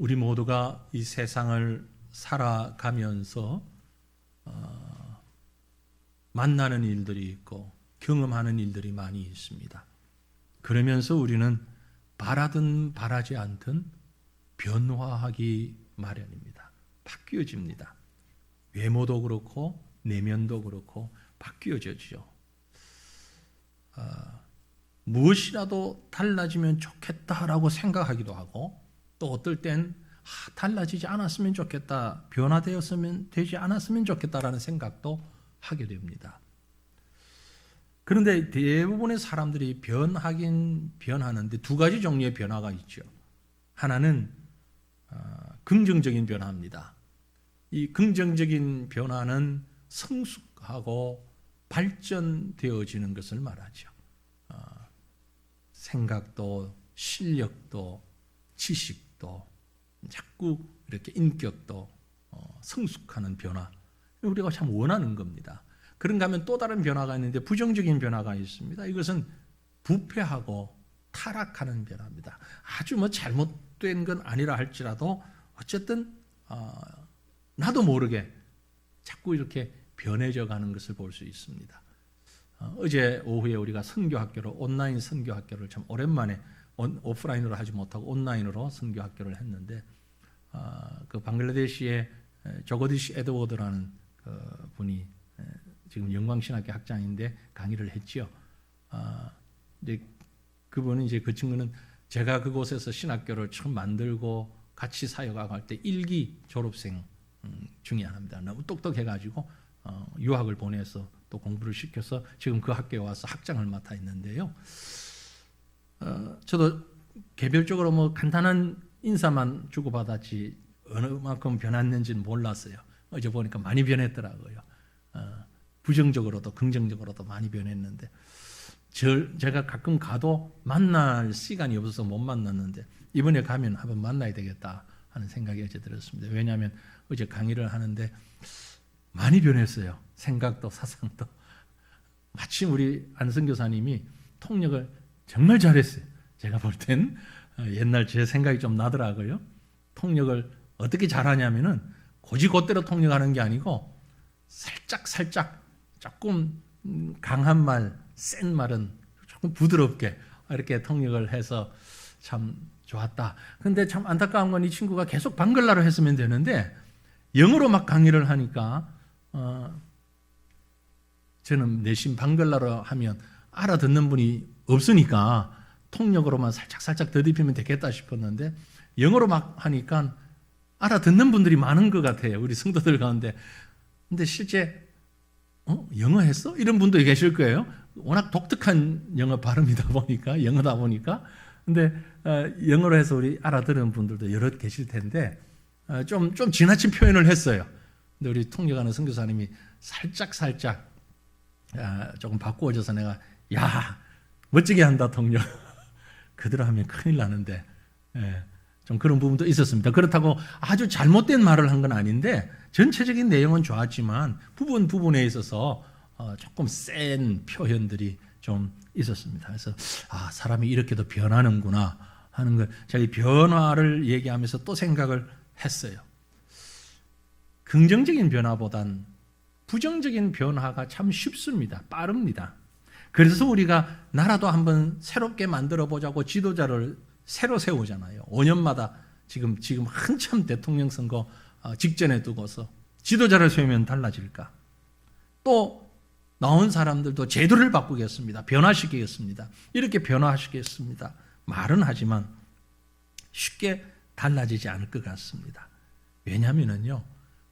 우리 모두가 이 세상을 살아가면서 만나는 일들이 있고 경험하는 일들이 많이 있습니다. 그러면서 우리는 바라든 바라지 않든 변화하기 마련입니다. 바뀌어집니다. 외모도 그렇고 내면도 그렇고 바뀌어지죠. 무엇이라도 달라지면 좋겠다라고 생각하기도 하고, 또 어떨 땐 달라지지 않았으면 좋겠다, 변화되었으면 되지 않았으면 좋겠다라는 생각도 하게 됩니다. 그런데 대부분의 사람들이 변하긴 변하는데 두 가지 종류의 변화가 있죠. 하나는 긍정적인 변화입니다. 이 긍정적인 변화는 성숙하고 발전되어지는 것을 말하죠. 생각도 실력도 지식도 자꾸 이렇게 인격도 성숙하는 변화, 우리가 참 원하는 겁니다. 그런가 하면 또 다른 변화가 있는데 부정적인 변화가 있습니다. 이것은 부패하고 타락하는 변화입니다. 아주 잘못된 건 아니라 할지라도 어쨌든 나도 모르게 자꾸 이렇게 변해져 가는 것을 볼 수 있습니다. 어제 오후에 우리가 선교학교로, 온라인 선교학교를 참 오랜만에 오프라인으로 하지 못하고 온라인으로 선교학교를 했는데, 그 방글라데시의 조거디시 에드워드라는 그 분이 지금 영광신학교 학장인데 강의를 했지요. 이제 그분은 그 친구는 제가 그곳에서 신학교를 처음 만들고 같이 사역하고 할 때 1기 졸업생 중에 하나입니다. 너무 똑똑해가지고 유학을 보내서 또 공부를 시켜서 지금 그 학교에 와서 학장을 맡아 있는데요. 저도 개별적으로 간단한 인사만 주고받았지 어느 만큼 변했는지는 몰랐어요. 어제 보니까 많이 변했더라고요. 부정적으로도 긍정적으로도 많이 변했는데, 제가 가끔 가도 만날 시간이 없어서 못 만났는데 이번에 가면 한번 만나야 되겠다 하는 생각이 어제 들었습니다. 왜냐하면 어제 강의를 하는데 많이 변했어요. 생각도 사상도. 마침 우리 안 선교사님이 통역을 정말 잘했어요. 제가 볼 땐 옛날 제 생각이 좀 나더라고요. 통역을 어떻게 잘하냐면은 곧이곧대로 통역하는 게 아니고 살짝 조금 강한 말, 센 말은 조금 부드럽게 이렇게 통역을 해서 참 좋았다. 근데 참 안타까운 건 이 친구가 계속 방글라로 했으면 되는데 영어로 막 강의를 하니까 저는 내심 방글라로 하면 알아듣는 분이 없으니까 통역으로만 살짝 더듬히면 되겠다 싶었는데 영어로 막 하니까 알아듣는 분들이 많은 것 같아요. 우리 성도들 가운데. 근데 실제 영어 했어? 이런 분도 계실 거예요. 워낙 독특한 영어 발음이다 보니까, 영어다 보니까. 근데 영어로 해서 우리 알아들은 분들도 여럿 계실 텐데 좀 지나친 표현을 했어요. 근데 우리 통역하는 선교사님이 살짝 조금 바꾸어져서 내가 야 멋지게 한다 통역. 그대로 하면 큰일 나는데 좀 그런 부분도 있었습니다. 그렇다고 아주 잘못된 말을 한 건 아닌데 전체적인 내용은 좋았지만 부분에 있어서 조금 센 표현들이 좀 있었습니다. 그래서 사람이 이렇게도 변하는구나 하는 걸 제가 이 변화를 얘기하면서 또 생각을 했어요. 긍정적인 변화보단 부정적인 변화가 참 쉽습니다. 빠릅니다. 그래서 우리가 나라도 한번 새롭게 만들어 보자고 지도자를 새로 세우잖아요. 5년마다 지금 한참 대통령 선거 직전에 두고서 지도자를 세우면 달라질까? 또 나온 사람들도 제도를 바꾸겠습니다. 변화시키겠습니다. 이렇게 변화시키겠습니다. 말은 하지만 쉽게 달라지지 않을 것 같습니다. 왜냐하면요,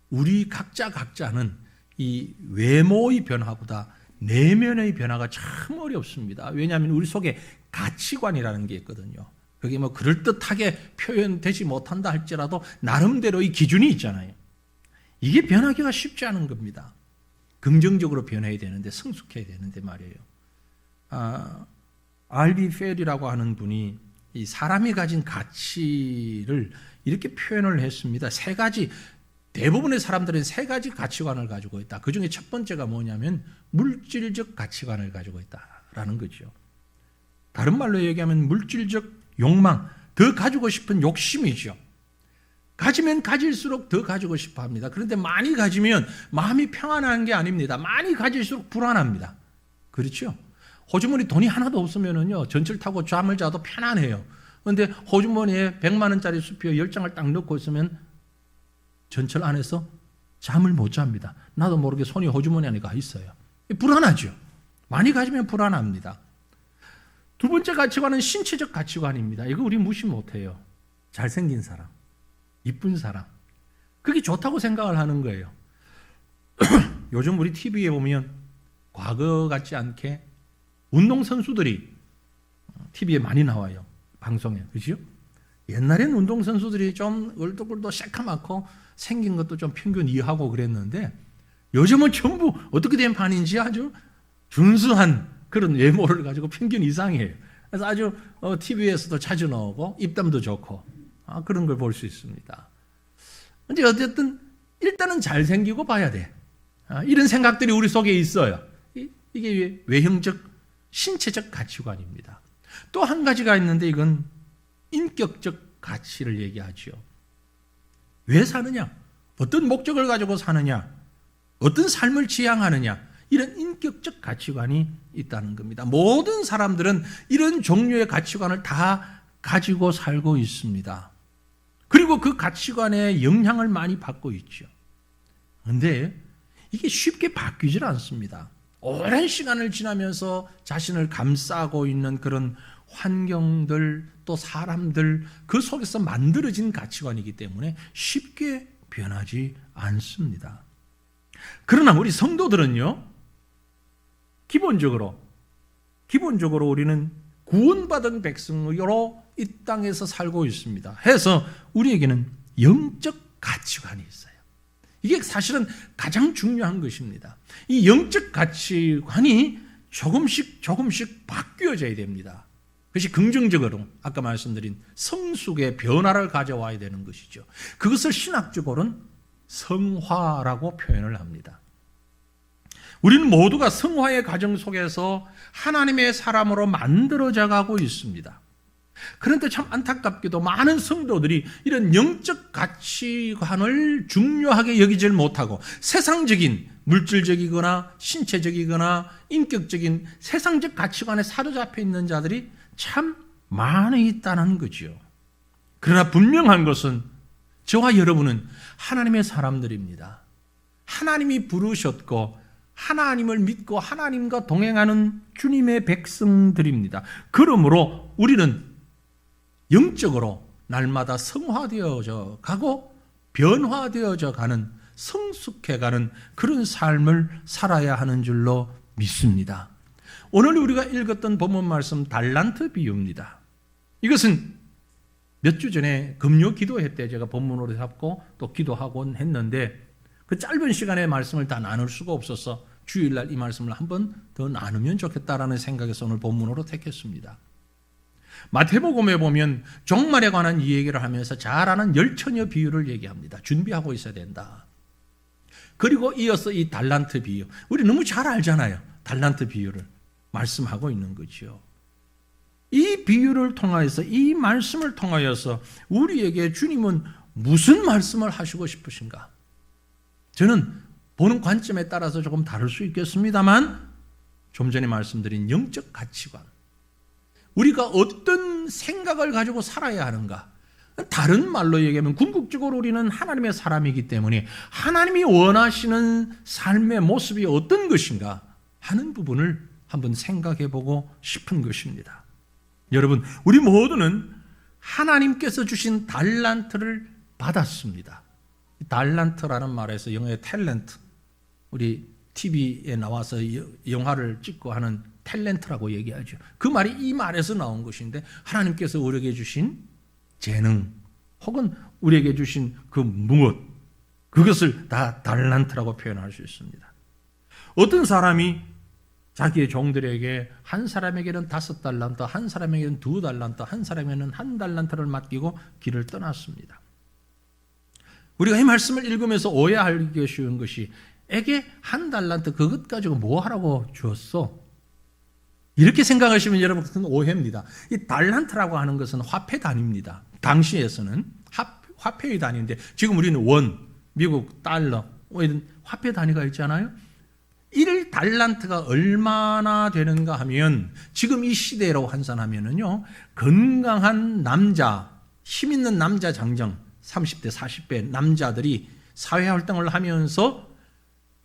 우리 각자는 이 외모의 변화보다 내면의 변화가 참 어렵습니다. 왜냐하면 우리 속에 가치관이라는 게 있거든요. 그게 그럴듯하게 표현되지 못한다 할지라도 나름대로의 기준이 있잖아요. 이게 변하기가 쉽지 않은 겁니다. 긍정적으로 변해야 되는데, 성숙해야 되는데 말이에요. R.B. 페리라고 하는 분이 이 사람이 가진 가치를 이렇게 표현을 했습니다. 세 가지, 대부분의 사람들은 세 가지 가치관을 가지고 있다. 그 중에 첫 번째가 뭐냐면 물질적 가치관을 가지고 있다라는 거죠. 다른 말로 얘기하면 물질적 욕망, 더 가지고 싶은 욕심이죠. 가지면 가질수록 더 가지고 싶어 합니다. 그런데 많이 가지면 마음이 평안한 게 아닙니다. 많이 가질수록 불안합니다. 그렇죠? 호주머니 돈이 하나도 없으면은요, 전철 타고 잠을 자도 편안해요. 그런데 호주머니에 100만 원짜리 수표 10장을 딱 넣고 있으면 전철 안에서 잠을 못 잡니다. 나도 모르게 손이 호주머니 안에 가 있어요. 불안하죠. 많이 가지면 불안합니다. 두 번째 가치관은 신체적 가치관입니다. 이거 우리 무시 못해요. 잘생긴 사람, 이쁜 사람, 그게 좋다고 생각을 하는 거예요. 요즘 우리 TV에 보면 과거 같지 않게 운동선수들이 TV에 많이 나와요. 방송에. 그죠? 옛날에는 운동선수들이 좀 얼굴도 새카맣고 생긴 것도 좀 평균 이하고 그랬는데 요즘은 전부 어떻게 된 판인지 아주 준수한 그런 외모를 가지고 평균 이상이에요. 그래서 아주 TV에서도 자주 나오고 입담도 좋고 그런 걸 볼 수 있습니다. 근데 어쨌든 일단은 잘생기고 봐야 돼. 이런 생각들이 우리 속에 있어요. 이게 외형적, 신체적 가치관입니다. 또 한 가지가 있는데 이건 인격적 가치를 얘기하죠. 왜 사느냐? 어떤 목적을 가지고 사느냐? 어떤 삶을 지향하느냐? 이런 인격적 가치관이 있다는 겁니다. 모든 사람들은 이런 종류의 가치관을 다 가지고 살고 있습니다. 그리고 그 가치관에 영향을 많이 받고 있죠. 그런데 이게 쉽게 바뀌질 않습니다. 오랜 시간을 지나면서 자신을 감싸고 있는 그런 환경들, 또 사람들, 그 속에서 만들어진 가치관이기 때문에 쉽게 변하지 않습니다. 그러나 우리 성도들은요, 기본적으로 우리는 구원받은 백성으로 이 땅에서 살고 있습니다. 해서 우리에게는 영적 가치관이 있어요. 이게 사실은 가장 중요한 것입니다. 이 영적 가치관이 조금씩 바뀌어져야 됩니다. 그것이 긍정적으로 아까 말씀드린 성숙의 변화를 가져와야 되는 것이죠. 그것을 신학적으로는 성화라고 표현을 합니다. 우리는 모두가 성화의 과정 속에서 하나님의 사람으로 만들어져 가고 있습니다. 그런데 참 안타깝게도 많은 성도들이 이런 영적 가치관을 중요하게 여기질 못하고 세상적인, 물질적이거나 신체적이거나 인격적인 세상적 가치관에 사로잡혀 있는 자들이 참 많이 있다는 거죠. 그러나 분명한 것은 저와 여러분은 하나님의 사람들입니다. 하나님이 부르셨고 하나님을 믿고 하나님과 동행하는 주님의 백성들입니다. 그러므로 우리는 영적으로 날마다 성화되어져 가고 변화되어져 가는, 성숙해가는 그런 삶을 살아야 하는 줄로 믿습니다. 오늘 우리가 읽었던 본문 말씀 달란트 비유입니다. 이것은 몇 주 전에 금요 기도회 때 제가 본문으로 잡고 또 기도하곤 했는데 그 짧은 시간에 말씀을 다 나눌 수가 없어서 주일날 이 말씀을 한 번 더 나누면 좋겠다라는 생각에서 오늘 본문으로 택했습니다. 마태복음에 보면 종말에 관한 이 얘기를 하면서 잘 아는 열처녀 비유를 얘기합니다. 준비하고 있어야 된다. 그리고 이어서 이 달란트 비유, 우리 너무 잘 알잖아요. 달란트 비유를 말씀하고 있는 거죠. 이 비유를 통하여서, 이 말씀을 통하여서 우리에게 주님은 무슨 말씀을 하시고 싶으신가? 저는 보는 관점에 따라서 조금 다를 수 있겠습니다만 좀 전에 말씀드린 영적 가치관, 우리가 어떤 생각을 가지고 살아야 하는가? 다른 말로 얘기하면 궁극적으로 우리는 하나님의 사람이기 때문에 하나님이 원하시는 삶의 모습이 어떤 것인가 하는 부분을 한번 생각해 보고 싶은 것입니다. 여러분, 우리 모두는 하나님께서 주신 달란트를 받았습니다. 달란트라는 말에서 영어의 탤런트, 우리 TV에 나와서 영화를 찍고 하는 탤런트라고 얘기하죠. 그 말이 이 말에서 나온 것인데 하나님께서 우리에게 주신 재능 혹은 우리에게 주신 그 무엇, 그것을 다 달란트라고 표현할 수 있습니다. 어떤 사람이 자기의 종들에게 한 사람에게는 5달란트, 한 사람에게는 2달란트, 한 사람에게는 1달란트를 맡기고 길을 떠났습니다. 우리가 이 말씀을 읽으면서 오해하기 쉬운 것이 에게 1달란트 그것 가지고 뭐 하라고 주었어? 이렇게 생각하시면 여러분 그것은 오해입니다. 이 달란트라고 하는 것은 화폐 단위입니다. 당시에서는 화폐의 단위인데 지금 우리는 원, 미국 달러, 이런 화폐 단위가 있잖아요. 1달란트가 얼마나 되는가 하면 지금 이 시대로 환산하면은요, 건강한 남자, 힘 있는 남자 장정 30대 40대 남자들이 사회활동을 하면서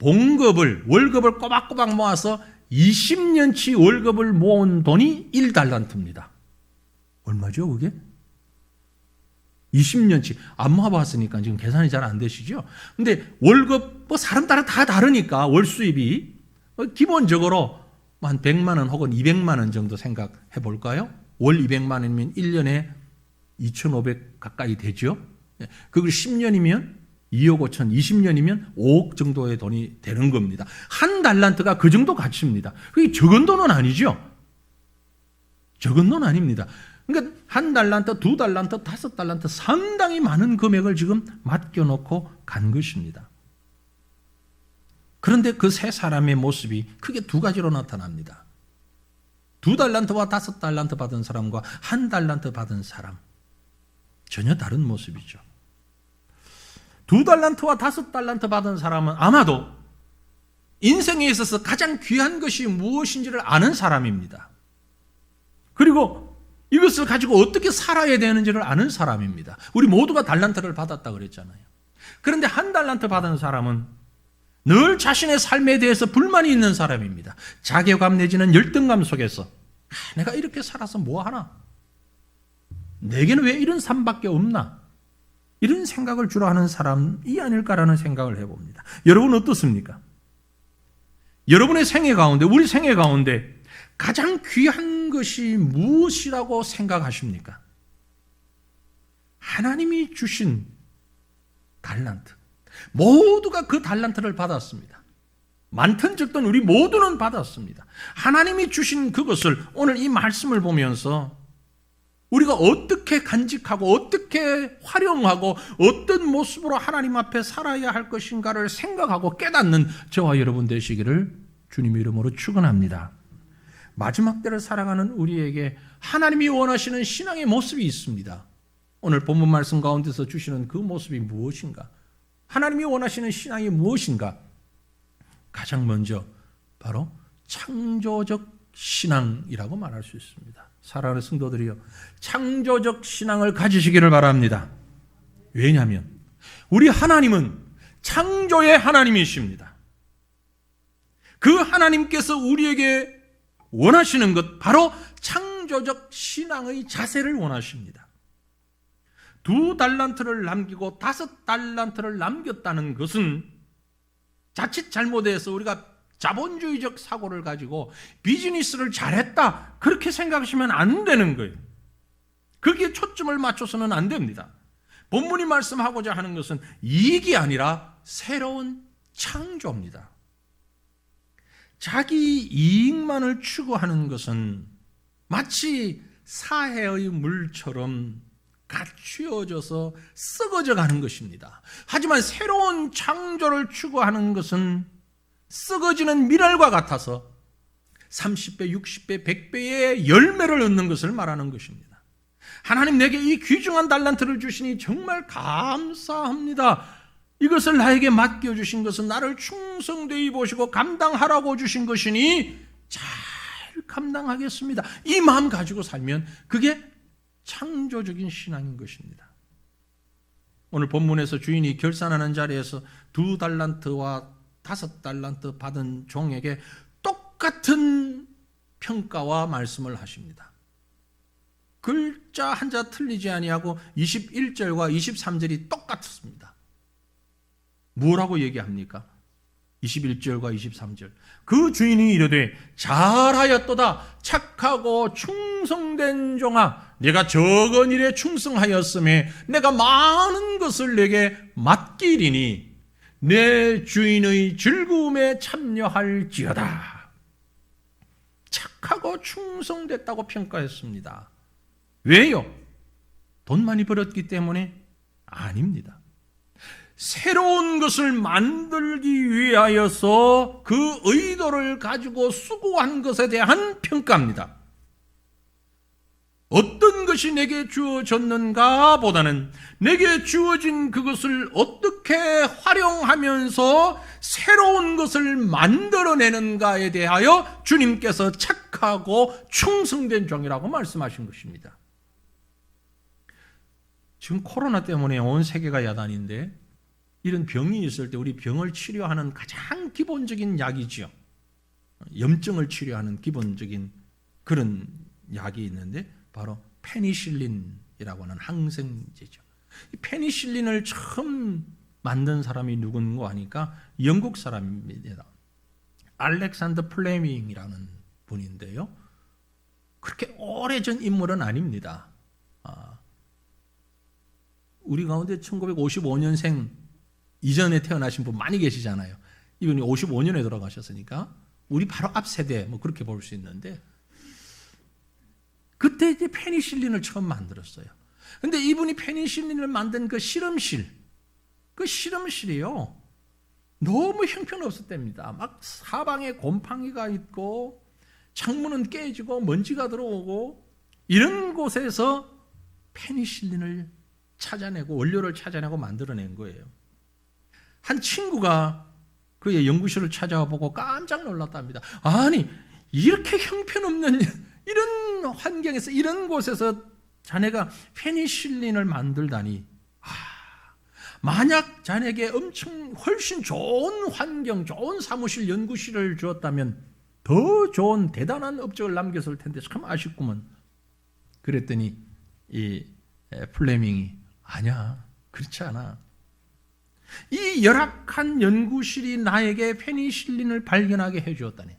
월급을 꼬박꼬박 모아서 20년치 월급을 모은 돈이 1달란트입니다. 얼마죠 그게? 20년치. 안 모아봤으니까 지금 계산이 잘 안 되시죠? 근데 월급, 사람 따라 다 다르니까 월 수입이 기본적으로 한 100만 원 혹은 200만 원 정도 생각해 볼까요? 월 200만 원이면 1년에 2,500 가까이 되죠? 그걸 10년이면 2억 5천, 20년이면 5억 정도의 돈이 되는 겁니다. 한 달란트가 그 정도 가치입니다. 그게 적은 돈은 아니죠? 적은 돈 아닙니다. 그러니까 한 달란트, 두 달란트, 5달란트 상당히 많은 금액을 지금 맡겨놓고 간 것입니다. 그런데 그 세 사람의 모습이 크게 두 가지로 나타납니다. 2달란트와 5달란트 받은 사람과 1달란트 받은 사람, 전혀 다른 모습이죠. 2달란트와 5달란트 받은 사람은 아마도 인생에 있어서 가장 귀한 것이 무엇인지를 아는 사람입니다. 그리고 이것을 가지고 어떻게 살아야 되는지를 아는 사람입니다. 우리 모두가 달란트를 받았다 그랬잖아요. 그런데 1달란트 받은 사람은 늘 자신의 삶에 대해서 불만이 있는 사람입니다. 자괴감 내지는 열등감 속에서 내가 이렇게 살아서 뭐하나? 내게는 왜 이런 삶밖에 없나? 이런 생각을 주로 하는 사람이 아닐까라는 생각을 해봅니다. 여러분 어떻습니까? 여러분의 생애 가운데, 우리 생애 가운데 가장 귀한 것이 무엇이라고 생각하십니까? 하나님이 주신 달란트. 모두가 그 달란트를 받았습니다. 많든 적든 우리 모두는 받았습니다. 하나님이 주신 그것을 오늘 이 말씀을 보면서 우리가 어떻게 간직하고 어떻게 활용하고 어떤 모습으로 하나님 앞에 살아야 할 것인가를 생각하고 깨닫는 저와 여러분 되시기를 주님의 이름으로 축원합니다. 마지막 때를 살아가는 우리에게 하나님이 원하시는 신앙의 모습이 있습니다. 오늘 본문 말씀 가운데서 주시는 그 모습이 무엇인가? 하나님이 원하시는 신앙이 무엇인가? 가장 먼저 바로 창조적 신앙이라고 말할 수 있습니다. 사랑하는 성도들이요, 창조적 신앙을 가지시기를 바랍니다. 왜냐하면 우리 하나님은 창조의 하나님이십니다. 그 하나님께서 우리에게 원하시는 것, 바로 창조적 신앙의 자세를 원하십니다. 2달란트를 남기고 5달란트를 남겼다는 것은 자칫 잘못해서 우리가 자본주의적 사고를 가지고 비즈니스를 잘했다, 그렇게 생각하시면 안 되는 거예요. 거기에 초점을 맞춰서는 안 됩니다. 본문이 말씀하고자 하는 것은 이익이 아니라 새로운 창조입니다. 자기 이익만을 추구하는 것은 마치 사해의 물처럼 갖추어져서 썩어져 가는 것입니다. 하지만 새로운 창조를 추구하는 것은 썩어지는 미랄과 같아서 30배, 60배, 100배의 열매를 얻는 것을 말하는 것입니다. 하나님, 내게 이 귀중한 달란트를 주시니 정말 감사합니다. 이것을 나에게 맡겨주신 것은 나를 충성되이 보시고 감당하라고 주신 것이니 잘 감당하겠습니다. 이 마음 가지고 살면 그게 창조적인 신앙인 것입니다. 오늘 본문에서 주인이 결산하는 자리에서 2달란트와 5달란트 받은 종에게 똑같은 평가와 말씀을 하십니다. 글자 한자 틀리지 아니하고 21절과 23절이 똑같습니다. 뭐라고 얘기합니까? 21절과 23절. 그 주인이 이르되 잘하였도다 착하고 충성된 종아, 내가 적은 일에 충성하였음에 내가 많은 것을 내게 맡기리니 내 주인의 즐거움에 참여할지어다. 착하고 충성됐다고 평가했습니다. 왜요? 돈 많이 벌었기 때문에? 아닙니다. 새로운 것을 만들기 위하여서 그 의도를 가지고 수고한 것에 대한 평가입니다. 어떤 것이 내게 주어졌는가 보다는 내게 주어진 그것을 어떻게 활용하면서 새로운 것을 만들어내는가에 대하여 주님께서 착하고 충성된 종이라고 말씀하신 것입니다. 지금 코로나 때문에 온 세계가 야단인데 이런 병이 있을 때 우리 병을 치료하는 가장 기본적인 약이죠. 염증을 치료하는 기본적인 그런 약이 있는데 바로 페니실린이라고 하는 항생제죠. 이 페니실린을 처음 만든 사람이 누군가 하니까 영국 사람입니다. 알렉산더 플레밍이라는 분인데요. 그렇게 오래전 인물은 아닙니다. 우리 가운데 1955년생 이전에 태어나신 분 많이 계시잖아요. 이분이 55년에 돌아가셨으니까 우리 바로 앞 세대 뭐 그렇게 볼 수 있는데 그때 이제 페니실린을 처음 만들었어요. 근데 이분이 페니실린을 만든 그 실험실이요. 너무 형편없었답니다. 막 사방에 곰팡이가 있고 창문은 깨지고 먼지가 들어오고 이런 곳에서 페니실린을 찾아내고 원료를 찾아내고 만들어낸 거예요. 한 친구가 그의 연구실을 찾아와 보고 깜짝 놀랐답니다. 아니 이렇게 형편없는 이런 환경에서 이런 곳에서 자네가 페니실린을 만들다니 만약 자네에게 훨씬 좋은 환경, 좋은 사무실, 연구실을 주었다면 더 좋은 대단한 업적을 남겼을 텐데 참 아쉽구먼. 그랬더니 이 플레밍이 아니야, 그렇지 않아. 이 열악한 연구실이 나에게 페니실린을 발견하게 해주었다니.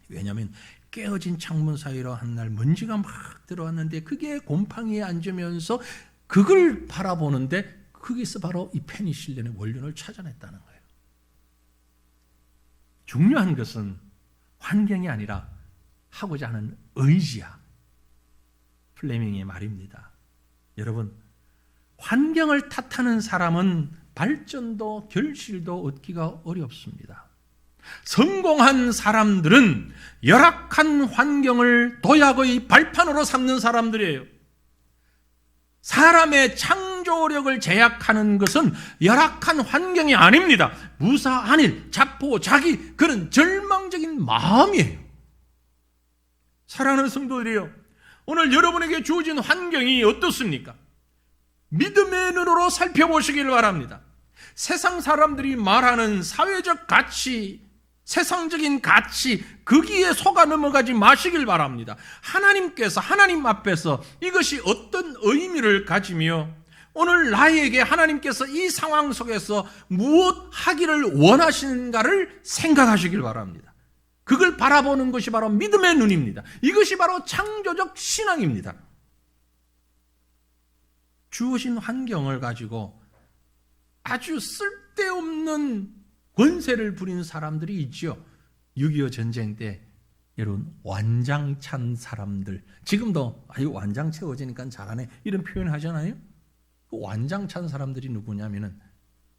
왜냐하면 깨어진 창문 사이로 한 날 먼지가 막 들어왔는데 그게 곰팡이에 앉으면서 그걸 바라보는데 거기서 바로 이 페니실린의 원료를 찾아냈다는 거예요. 중요한 것은 환경이 아니라 하고자 하는 의지야. 플레밍의 말입니다. 여러분, 환경을 탓하는 사람은 발전도 결실도 얻기가 어렵습니다. 성공한 사람들은 열악한 환경을 도약의 발판으로 삼는 사람들이에요. 사람의 창조력을 제약하는 것은 열악한 환경이 아닙니다. 무사한일, 자포자기, 그런 절망적인 마음이에요. 사랑하는 성도들이요, 오늘 여러분에게 주어진 환경이 어떻습니까? 믿음의 눈으로 살펴보시길 바랍니다. 세상 사람들이 말하는 사회적 가치, 세상적인 가치, 거기에 속아 넘어가지 마시길 바랍니다. 하나님께서 하나님 앞에서 이것이 어떤 의미를 가지며 오늘 나에게 하나님께서 이 상황 속에서 무엇 하기를 원하시는가를 생각하시길 바랍니다. 그걸 바라보는 것이 바로 믿음의 눈입니다. 이것이 바로 창조적 신앙입니다. 주어진 환경을 가지고 아주 쓸데없는 권세를 부리는 사람들이 있죠. 6.25 전쟁 때 여러분 완장찬 사람들, 지금도 아유 완장 채워지니까 잘하네 이런 표현을 하잖아요. 그 완장찬 사람들이 누구냐면은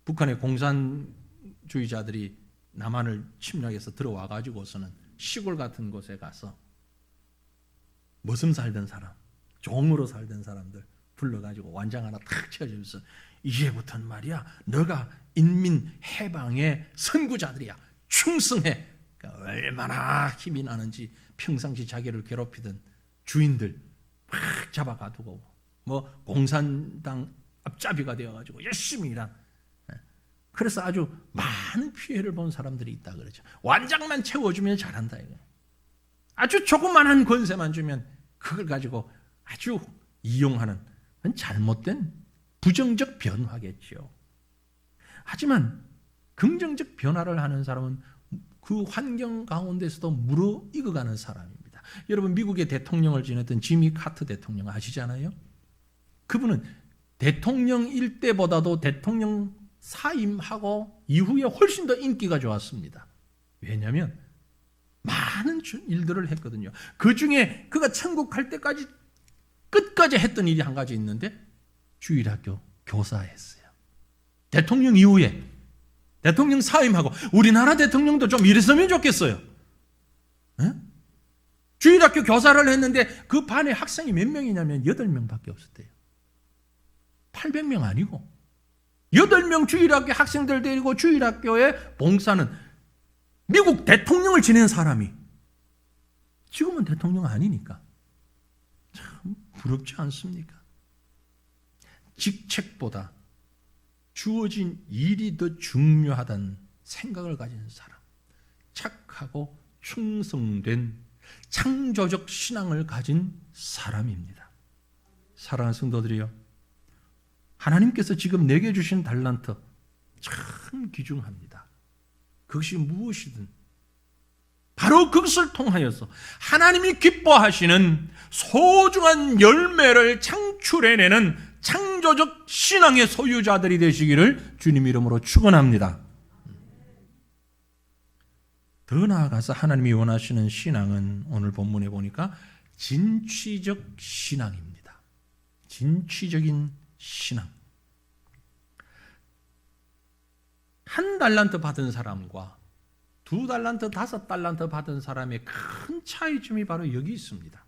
북한의 공산주의자들이 남한을 침략해서 들어와 가지고서는 시골 같은 곳에 가서 머슴 살던 사람, 종으로 살던 사람들 불러가지고 완장 하나 탁 채워주면서 이제부터는 말이야 너가 인민 해방의 선구자들이야, 충성해. 그러니까 얼마나 힘이 나는지 평상시 자기를 괴롭히던 주인들 막 잡아가두고 뭐 공산당 앞잡이가 되어가지고 열심히 일한, 그래서 아주 많은 피해를 본 사람들이 있다 그러죠. 완장만 채워주면 잘한다 이거. 아주 조그만한 권세만 주면 그걸 가지고 아주 이용하는 잘못된 부정적 변화겠죠. 하지만 긍정적 변화를 하는 사람은 그 환경 가운데서도 무르익어가는 사람입니다. 여러분 미국의 대통령을 지냈던 지미 카터 대통령 아시잖아요. 그분은 대통령일 때보다도 대통령 사임하고 이후에 훨씬 더 인기가 좋았습니다. 왜냐하면 많은 일들을 했거든요. 그 중에 그가 천국 갈 때까지 끝까지 했던 일이 한 가지 있는데 주일학교 교사했어요. 대통령 이후에 대통령 사임하고 우리나라 대통령도 좀 이랬으면 좋겠어요. 에? 주일학교 교사를 했는데 그 반에 학생이 몇 명이냐면 8명밖에 없었대요. 800명 아니고 8명 주일학교 학생들 데리고 주일학교에 봉사는 미국 대통령을 지낸 사람이 지금은 대통령 아니니까 참 부럽지 않습니까? 직책보다 주어진 일이 더 중요하다는 생각을 가진 사람, 착하고 충성된 창조적 신앙을 가진 사람입니다. 사랑하는 성도들이요, 하나님께서 지금 내게 주신 달란트 참 귀중합니다. 그것이 무엇이든 바로 그것을 통하여서 하나님이 기뻐하시는 소중한 열매를 창출해내는 창조적 신앙의 소유자들이 되시기를 주님 이름으로 축원합니다. 더 나아가서 하나님이 원하시는 신앙은 오늘 본문에 보니까 진취적 신앙입니다. 진취적인 신앙. 한 달란트 받은 사람과 2달란트, 5달란트 받은 사람의 큰 차이점이 바로 여기 있습니다.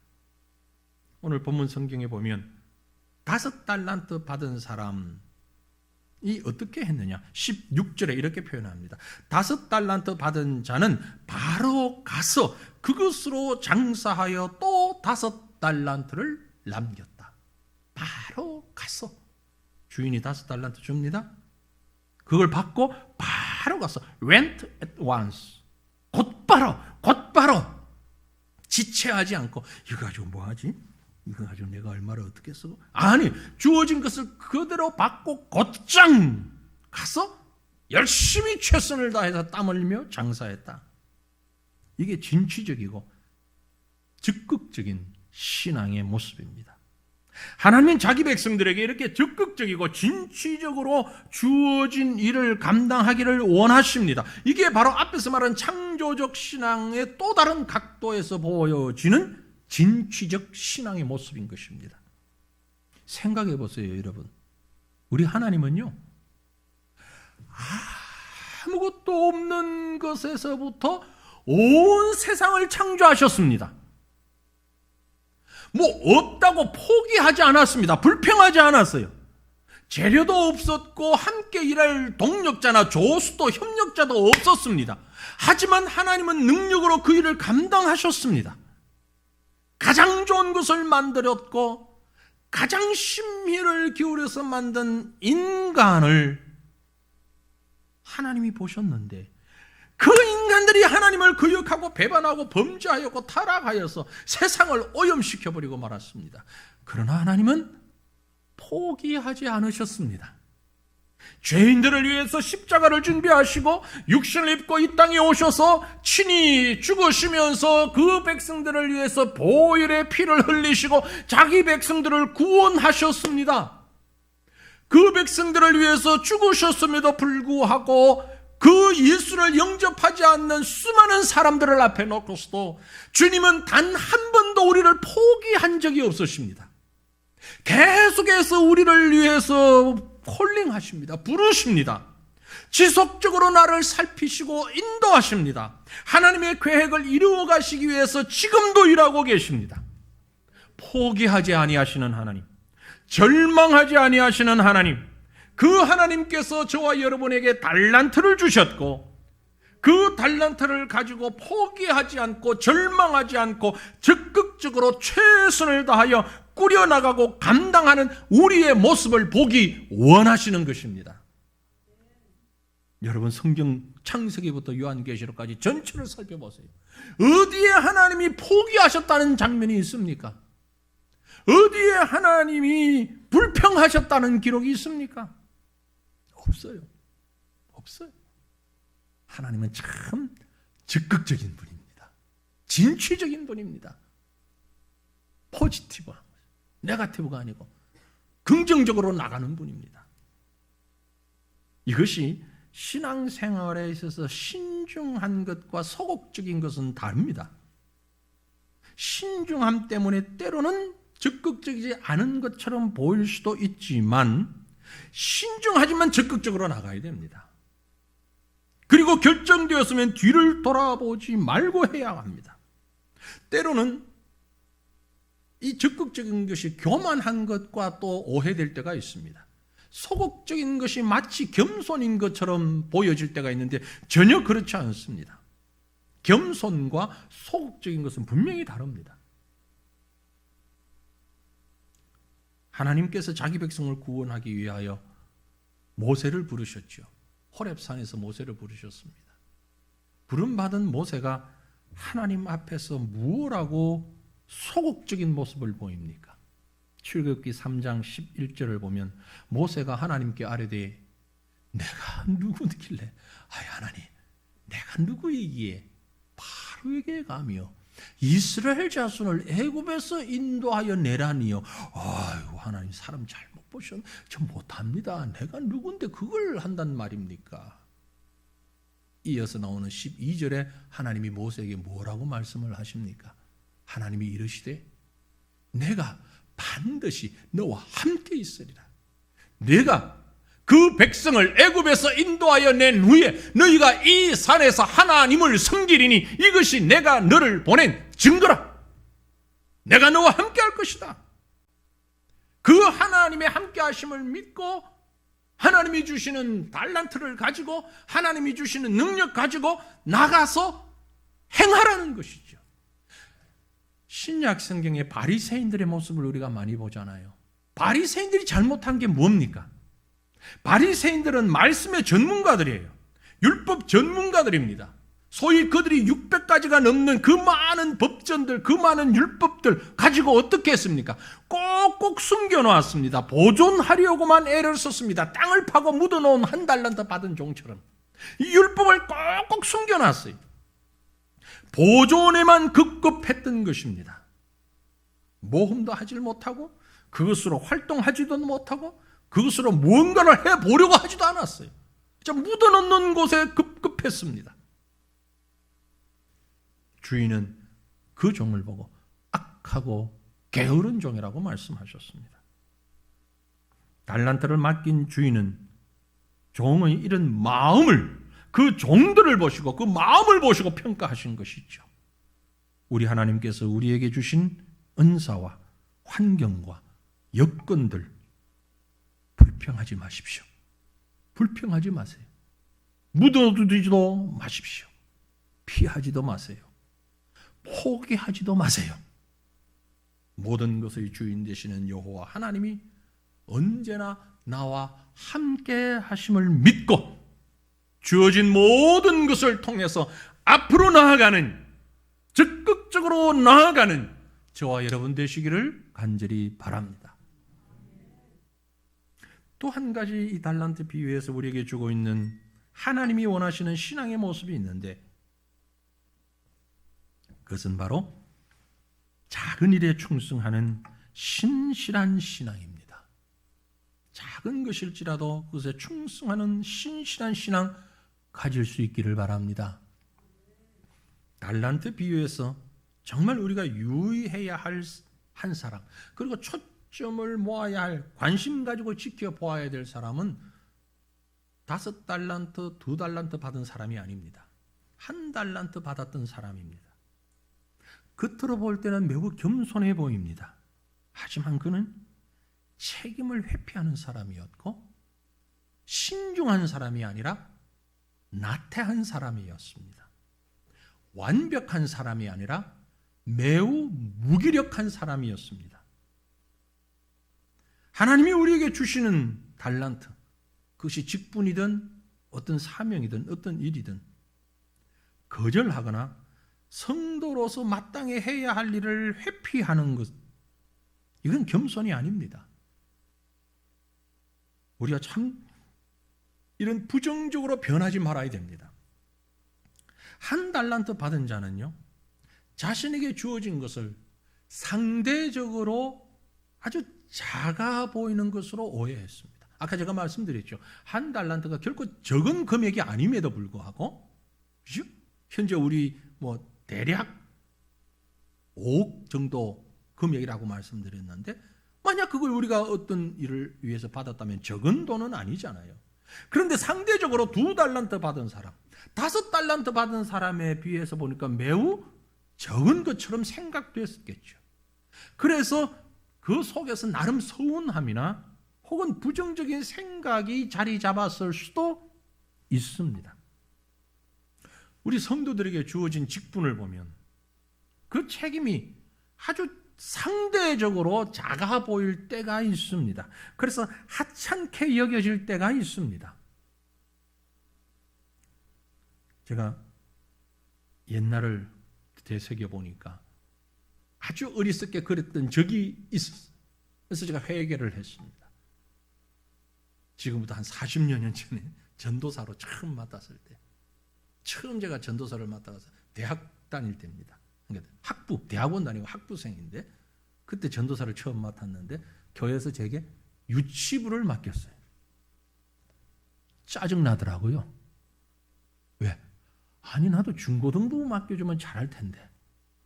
오늘 본문 성경에 보면 5달란트 받은 사람이 어떻게 했느냐? 16절에 이렇게 표현합니다. 5달란트 받은 자는 바로 가서 그것으로 장사하여 또 5달란트를 남겼다. 바로 가서 주인이 5달란트 줍니다. 그걸 받고 바로 가서 went at once, 곧바로 지체하지 않고 이거 가지고 뭐하지? 이거 가지고 내가 얼마를 어떻게 쓰고? 아니, 주어진 것을 그대로 받고 곧장 가서 열심히 최선을 다해서 땀 흘리며 장사했다. 이게 진취적이고 적극적인 신앙의 모습입니다. 하나님은 자기 백성들에게 이렇게 적극적이고 진취적으로 주어진 일을 감당하기를 원하십니다. 이게 바로 앞에서 말한 창조적 신앙의 또 다른 각도에서 보여지는 진취적 신앙의 모습인 것입니다. 생각해 보세요, 여러분. 우리 하나님은요, 아무것도 없는 것에서부터 온 세상을 창조하셨습니다. 뭐 없다고 포기하지 않았습니다. 불평하지 않았어요. 재료도 없었고 함께 일할 동력자나 조수도 협력자도 없었습니다. 하지만 하나님은 능력으로 그 일을 감당하셨습니다. 가장 좋은 것을 만들었고 가장 심혈을 기울여서 만든 인간을 하나님이 보셨는데 그 인간들이 하나님을 거역하고 배반하고 범죄하였고 타락하여서 세상을 오염시켜버리고 말았습니다. 그러나 하나님은 포기하지 않으셨습니다. 죄인들을 위해서 십자가를 준비하시고 육신을 입고 이 땅에 오셔서 친히 죽으시면서 그 백성들을 위해서 보혈의 피를 흘리시고 자기 백성들을 구원하셨습니다. 그 백성들을 위해서 죽으셨음에도 불구하고 그 예수를 영접하지 않는 수많은 사람들을 앞에 놓고서도 주님은 단 한 번도 우리를 포기한 적이 없으십니다. 계속해서 우리를 위해서 콜링하십니다. 부르십니다. 지속적으로 나를 살피시고 인도하십니다. 하나님의 계획을 이루어 가시기 위해서 지금도 일하고 계십니다. 포기하지 아니하시는 하나님, 절망하지 아니하시는 하나님, 그 하나님께서 저와 여러분에게 달란트를 주셨고 그 달란트를 가지고 포기하지 않고 절망하지 않고 적극적으로 최선을 다하여 꾸려나가고 감당하는 우리의 모습을 보기 원하시는 것입니다. 여러분, 성경 창세기부터 요한계시록까지 전체를 살펴보세요. 어디에 하나님이 포기하셨다는 장면이 있습니까? 어디에 하나님이 불평하셨다는 기록이 있습니까? 없어요. 없어요. 하나님은 참 적극적인 분입니다. 진취적인 분입니다. 포지티브, 네거티브가 아니고 긍정적으로 나가는 분입니다. 이것이 신앙생활에 있어서 신중한 것과 소극적인 것은 다릅니다. 신중함 때문에 때로는 적극적이지 않은 것처럼 보일 수도 있지만 신중하지만 적극적으로 나가야 됩니다. 그리고 결정되었으면 뒤를 돌아보지 말고 해야 합니다. 때로는 이 적극적인 것이 교만한 것과 또 오해될 때가 있습니다. 소극적인 것이 마치 겸손인 것처럼 보여질 때가 있는데 전혀 그렇지 않습니다. 겸손과 소극적인 것은 분명히 다릅니다. 하나님께서 자기 백성을 구원하기 위하여 모세를 부르셨죠. 호렙산에서 모세를 부르셨습니다. 부름받은 모세가 하나님 앞에서 무엇하고 소극적인 모습을 보입니까? 출애굽기 3장 11절을 보면 모세가 하나님께 아뢰되 내가 누구길래 하나님 내가 누구이기에 바로에게 가며 이스라엘 자손을 애굽에서 인도하여 내라니요. 아이고 하나님 사람 잘못 보셨네. 저 못합니다. 내가 누군데 그걸 한단 말입니까? 이어서 나오는 12절에 하나님이 모세에게 뭐라고 말씀을 하십니까? 하나님이 이르시되 내가 반드시 너와 함께 있으리라. 내가 그 백성을 애굽에서 인도하여 낸 후에 너희가 이 산에서 하나님을 섬기리니 이것이 내가 너를 보낸 증거라. 내가 너와 함께 할 것이다. 그 하나님의 함께 하심을 믿고 하나님이 주시는 달란트를 가지고 하나님이 주시는 능력 가지고 나가서 행하라는 것이죠. 신약 성경의 바리새인들의 모습을 우리가 많이 보잖아요. 바리새인들이 잘못한 게 뭡니까? 바리새인들은 말씀의 전문가들이에요. 율법 전문가들입니다. 소위 그들이 600가지가 넘는 그 많은 법전들, 그 많은 율법들 가지고 어떻게 했습니까? 꼭꼭 숨겨놓았습니다. 보존하려고만 애를 썼습니다. 땅을 파고 묻어놓은 한 달란트 받은 종처럼 이 율법을 꼭꼭 숨겨놨어요. 보존에만 급급했던 것입니다. 모험도 하질 못하고 그것으로 활동하지도 못하고 그것으로 무언가를 해보려고 하지도 않았어요. 묻어놓는 곳에 급급했습니다. 주인은 그 종을 보고 악하고 게으른 종이라고 말씀하셨습니다. 달란트를 맡긴 주인은 종의 이런 마음을, 그 종들을 보시고 그 마음을 보시고 평가하신 것이죠. 우리 하나님께서 우리에게 주신 은사와 환경과 여건들 불평하지 마십시오. 불평하지 마세요. 묻어두지도 마십시오. 피하지도 마세요. 포기하지도 마세요. 모든 것의 주인 되시는 여호와 하나님이 언제나 나와 함께 하심을 믿고 주어진 모든 것을 통해서 앞으로 나아가는, 적극적으로 나아가는 저와 여러분 되시기를 간절히 바랍니다. 또 한 가지 이 달란트 비유에서 우리에게 주고 있는 하나님이 원하시는 신앙의 모습이 있는데 그것은 바로 작은 일에 충성하는 신실한 신앙입니다. 작은 것일지라도 그것에 충성하는 신실한 신앙 가질 수 있기를 바랍니다. 달란트 비유에서 정말 우리가 유의해야 할 한 사람, 그리고 초점을 모아야 할, 관심 가지고 지켜보아야 될 사람은 5달란트, 2달란트 받은 사람이 아닙니다. 1달란트 받았던 사람입니다. 겉으로 볼 때는 매우 겸손해 보입니다. 하지만 그는 책임을 회피하는 사람이었고 신중한 사람이 아니라 나태한 사람이었습니다. 완벽한 사람이 아니라 매우 무기력한 사람이었습니다. 하나님이 우리에게 주시는 달란트, 그것이 직분이든 어떤 사명이든 어떤 일이든 거절하거나 성도로서 마땅히 해야 할 일을 회피하는 것, 이건 겸손이 아닙니다. 우리가 참 이런 부정적으로 변하지 말아야 됩니다. 1달란트 받은 자는요, 자신에게 주어진 것을 상대적으로 아주 작아 보이는 것으로 오해했습니다. 아까 제가 말씀드렸죠. 1달란트가 결코 적은 금액이 아님에도 불구하고, 그죠? 현재 우리 대략 5억 정도 금액이라고 말씀드렸는데, 만약 그걸 우리가 어떤 일을 위해서 받았다면 적은 돈은 아니잖아요. 그런데 상대적으로 2달란트 받은 사람, 5달란트 받은 사람에 비해서 보니까 매우 적은 것처럼 생각됐겠죠. 그래서 그 속에서 나름 서운함이나 혹은 부정적인 생각이 자리 잡았을 수도 있습니다. 우리 성도들에게 주어진 직분을 보면 그 책임이 아주 상대적으로 작아 보일 때가 있습니다. 그래서 하찮게 여겨질 때가 있습니다. 제가 옛날을 되새겨 보니까 아주 어리석게 그랬던 적이 있었어요. 그래서 제가 회개를 했습니다. 지금부터 한 40여 전에 전도사로 처음 맡았을 때, 처음 제가 전도사를 맡아서 대학 다닐 때입니다. 그러니까 학부, 대학원 다니고 학부생인데 그때 전도사를 처음 맡았는데 교회에서 제게 유치부를 맡겼어요. 짜증나더라고요. 왜? 아니 나도 중고등부 맡겨주면 잘할 텐데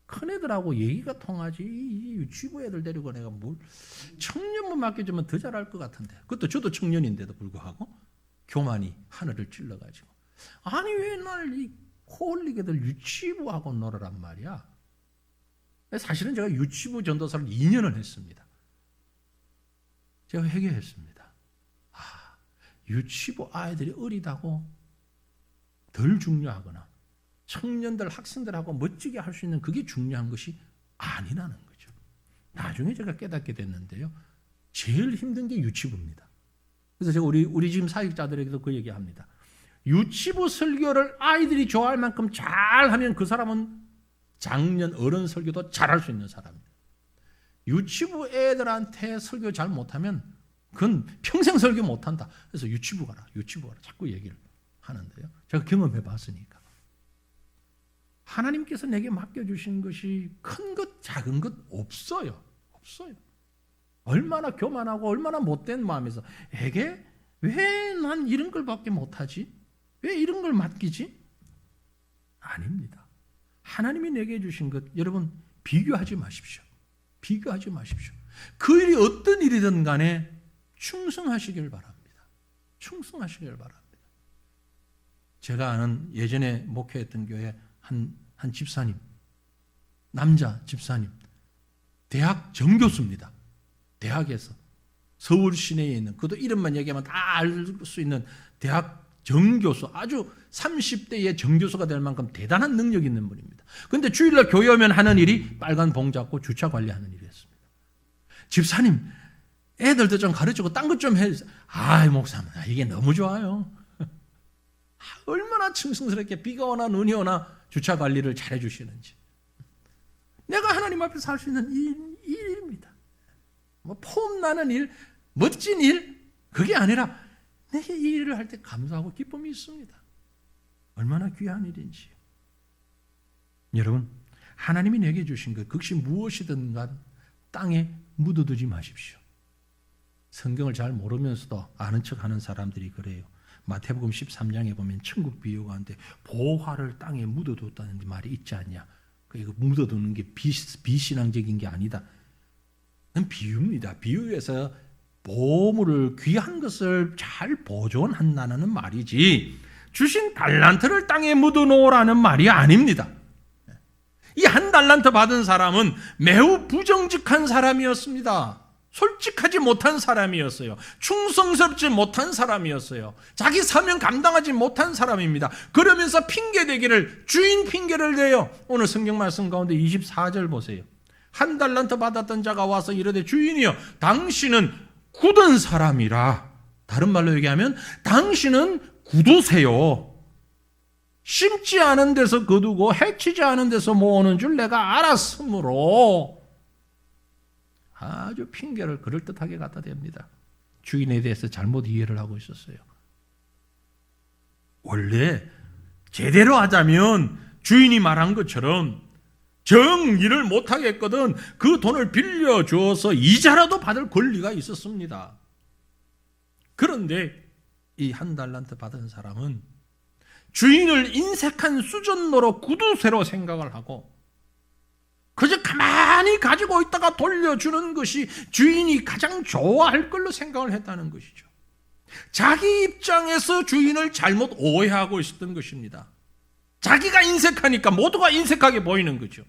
큰애들하고 얘기가 통하지 유치부 애들 데리고 내가 뭘 청년부 맡겨주면 더 잘할 것 같은데, 그것도 저도 청년인데도 불구하고 교만이 하늘을 찔러가지고 아니 왜 날 이 코흘리게들 유치부하고 놀으란 말이야. 사실은 제가 유치부 전도사를 2년을 했습니다. 제가 회개했습니다. 유치부 아이들이 어리다고 덜 중요하거나 청년들, 학생들하고 멋지게 할 수 있는 그게 중요한 것이 아니라는 거죠. 나중에 제가 깨닫게 됐는데요. 제일 힘든 게 유치부입니다. 그래서 제가 우리 지금 사역자들에게도 그 얘기합니다. 유치부 설교를 아이들이 좋아할 만큼 잘하면 그 사람은 장년 어른 설교도 잘할 수 있는 사람입니다. 유치부 애들한테 설교 잘 못하면 그건 평생 설교 못한다. 그래서 유치부 가라 자꾸 얘기를 하는데요. 제가 경험해 봤으니까. 하나님께서 내게 맡겨주신 것이 큰 것, 작은 것 없어요. 얼마나 교만하고 얼마나 못된 마음에서 에게 왜 난 이런 걸밖에 못하지? 왜 이런 걸 맡기지? 아닙니다. 하나님이 내게 주신 것, 여러분 비교하지 마십시오. 그 일이 어떤 일이든 간에 충성하시길 바랍니다. 제가 아는 예전에 목회했던 교회 한 집사님, 남자 집사님, 대학 정교수입니다. 대학에서 서울 시내에 있는, 그것도 이름만 얘기하면 다 알 수 있는 대학 정교수, 아주 30대의 정교수가 될 만큼 대단한 능력 있는 분입니다. 그런데 주일날 교회 오면 하는 일이 빨간 봉 잡고 주차 관리하는 일이었습니다. 집사님, 애들도 좀 가르치고 딴 것 좀 해. 목사님, 이게 너무 좋아요. 얼마나 충성스럽게 비가 오나 눈이 오나 주차 관리를 잘해 주시는지. 내가 하나님 앞에서 할 수 있는 일입니다. 폼나는 일, 멋진 일, 그게 아니라 내게 이 일을 할 때 감사하고 기쁨이 있습니다. 얼마나 귀한 일인지. 여러분, 하나님이 내게 주신 것, 그것이 무엇이든 간 땅에 묻어두지 마십시오. 성경을 잘 모르면서도 아는 척하는 사람들이 그래요. 마태복음 13장에 보면 천국 비유 가운데 보화를 땅에 묻어뒀다는 말이 있지 않냐. 이거 묻어두는 게 비신앙적인 게 아니다. 그건 비유입니다. 비유에서 보물을, 귀한 것을 잘 보존한다는 말이지 주신 달란트를 땅에 묻어놓으라는 말이 아닙니다. 이 한 달란트 받은 사람은 매우 부정직한 사람이었습니다. 솔직하지 못한 사람이었어요. 충성스럽지 못한 사람이었어요. 자기 사명 감당하지 못한 사람입니다. 그러면서 핑계대기를, 주인 핑계를 대요. 오늘 성경 말씀 가운데 24절 보세요. 한 달란트 받았던 자가 와서 이르되 주인이여 당신은 굳은 사람이라. 다른 말로 얘기하면 당신은 굳으세요. 심지 않은 데서 거두고 해치지 않은 데서 모으는 줄 내가 알았으므로. 아주 핑계를 그럴듯하게 갖다 댑니다. 주인에 대해서 잘못 이해를 하고 있었어요. 원래 제대로 하자면 주인이 말한 것처럼 정리를 못하겠거든 그 돈을 빌려주어서 이자라도 받을 권리가 있었습니다. 그런데 이 한 달란트 받은 사람은 주인을 인색한 수전노로 구두쇠로 생각을 하고 그저 가만히 가지고 있다가 돌려주는 것이 주인이 가장 좋아할 걸로 생각을 했다는 것이죠. 자기 입장에서 주인을 잘못 오해하고 있었던 것입니다. 자기가 인색하니까 모두가 인색하게 보이는 거죠.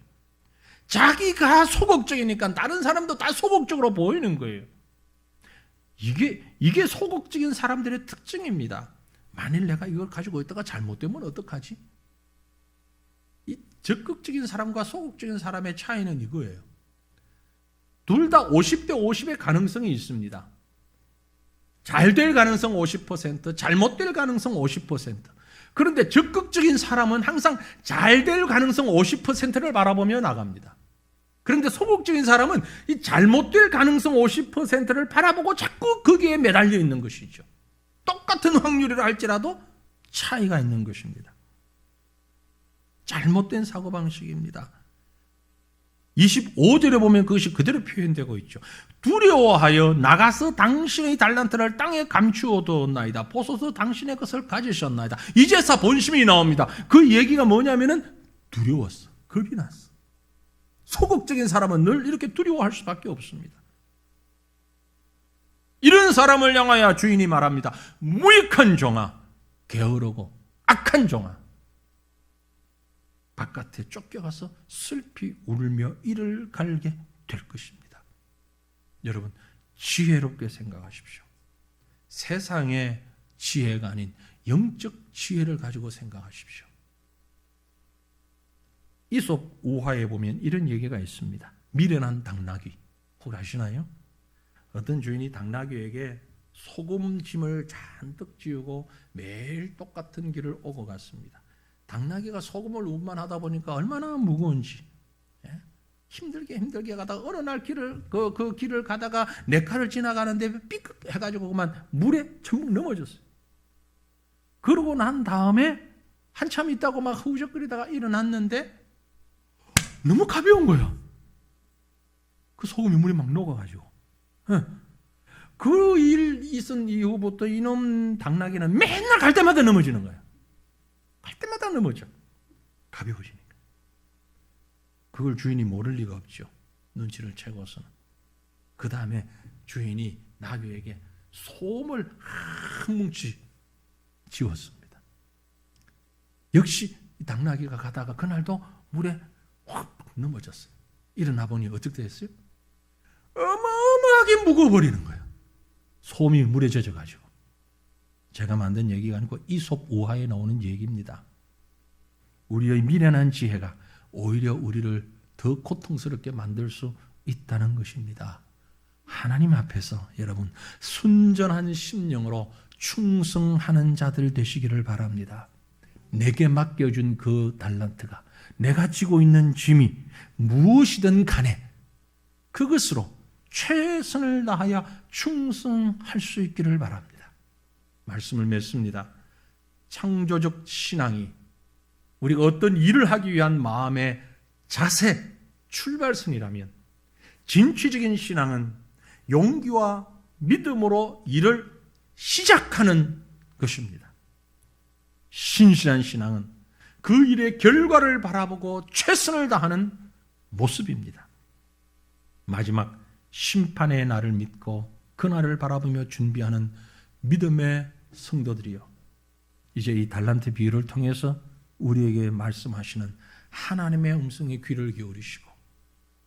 자기가 소극적이니까 다른 사람도 다 소극적으로 보이는 거예요. 이게 소극적인 사람들의 특징입니다. 만일 내가 이걸 가지고 있다가 잘못되면 어떡하지? 이 적극적인 사람과 소극적인 사람의 차이는 이거예요. 둘 다 50대 50의 가능성이 있습니다. 잘 될 가능성 50%, 잘못될 가능성 50%. 그런데 적극적인 사람은 항상 잘 될 가능성 50%를 바라보며 나갑니다. 그런데 소극적인 사람은 이 잘못될 가능성 50%를 바라보고 자꾸 거기에 매달려 있는 것이죠. 똑같은 확률이라 할지라도 차이가 있는 것입니다. 잘못된 사고방식입니다. 25절에 보면 그것이 그대로 표현되고 있죠. 두려워하여 나가서 당신의 달란트를 땅에 감추어 두었나이다. 보소서 당신의 것을 가지셨나이다. 이제서 본심이 나옵니다. 그 얘기가 뭐냐면은 두려웠어. 겁이 났어. 소극적인 사람은 늘 이렇게 두려워할 수밖에 없습니다. 이런 사람을 향하여 주인이 말합니다. 무익한 종아, 게으르고 악한 종아, 바깥에 쫓겨가서 슬피 울며 이를 갈게 될 것입니다. 여러분, 지혜롭게 생각하십시오. 세상의 지혜가 아닌 영적 지혜를 가지고 생각하십시오. 이솝 우화에 보면 이런 얘기가 있습니다. 미련한 당나귀, 혹 아시나요? 어떤 주인이 당나귀에게 소금짐을 잔뜩 지우고 매일 똑같은 길을 오고 갔습니다. 당나귀가 소금을 운반하다 보니까 얼마나 무거운지, 힘들게 가다가 어느 날 그 길을 가다가 네카를 지나가는데 삐끗 해가지고 그만 물에 전부 넘어졌어요. 그러고 난 다음에 한참 있다고 막 후적거리다가 일어났는데 너무 가벼운 거야. 그 소금이 물에 막 녹아가지고. 그 일 있은 이후부터 이놈 당나귀는 맨날 갈 때마다 넘어지는 거야. 갈 때마다 넘어져. 가벼워지니까. 그걸 주인이 모를 리가 없죠. 눈치를 채고서는. 그 다음에 주인이 나귀에게 솜을 한 뭉치 지웠습니다. 역시 당나귀가 가다가 그날도 물에 확 넘어졌어요. 일어나 보니 어떻게 됐어요? 어마어마하게 묵어버리는 거예요. 솜이 물에 젖어가지고. 제가 만든 얘기가 아니고 이솝 우화에 나오는 얘기입니다. 우리의 미련한 지혜가 오히려 우리를 더 고통스럽게 만들 수 있다는 것입니다. 하나님 앞에서 여러분 순전한 심령으로 충성하는 자들 되시기를 바랍니다. 내게 맡겨준 그 달란트가, 내가 지고 있는 짐이 무엇이든 간에 그것으로 최선을 다하여 충성할 수 있기를 바랍니다. 말씀을 맺습니다. 창조적 신앙이 우리가 어떤 일을 하기 위한 마음의 자세, 출발선이라면 진취적인 신앙은 용기와 믿음으로 일을 시작하는 것입니다. 신실한 신앙은 그 일의 결과를 바라보고 최선을 다하는 모습입니다. 마지막 심판의 날을 믿고 그 날을 바라보며 준비하는 믿음의 성도들이요, 이제 이 달란트 비유를 통해서 우리에게 말씀하시는 하나님의 음성에 귀를 기울이시고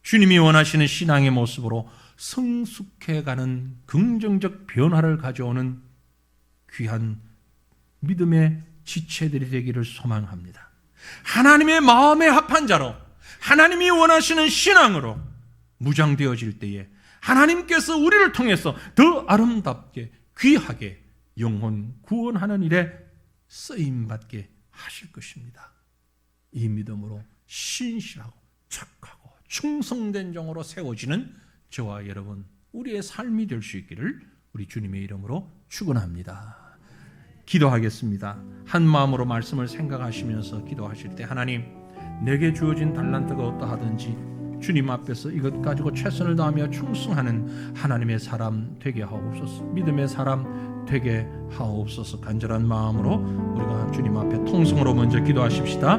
주님이 원하시는 신앙의 모습으로 성숙해가는 긍정적 변화를 가져오는 귀한 믿음의 지체들이 되기를 소망합니다. 하나님의 마음에 합한 자로 하나님이 원하시는 신앙으로 무장되어질 때에 하나님께서 우리를 통해서 더 아름답게 귀하게 영혼 구원하는 일에 쓰임받게 하실 것입니다. 이 믿음으로 신실하고 착하고 충성된 종으로 세워지는 저와 여러분, 우리의 삶이 될 수 있기를 우리 주님의 이름으로 축원합니다. 기도하겠습니다. 한 마음으로 말씀을 생각하시면서 기도하실 때, 하나님, 내게 주어진 달란트가 어떠하든지 주님 앞에서 이것 가지고 최선을 다하며 충성하는 하나님의 사람 되게 하옵소서. 믿음의 사람 되게 하옵소서. 간절한 마음으로 우리가 주님 앞에 통성으로 먼저 기도하십시다.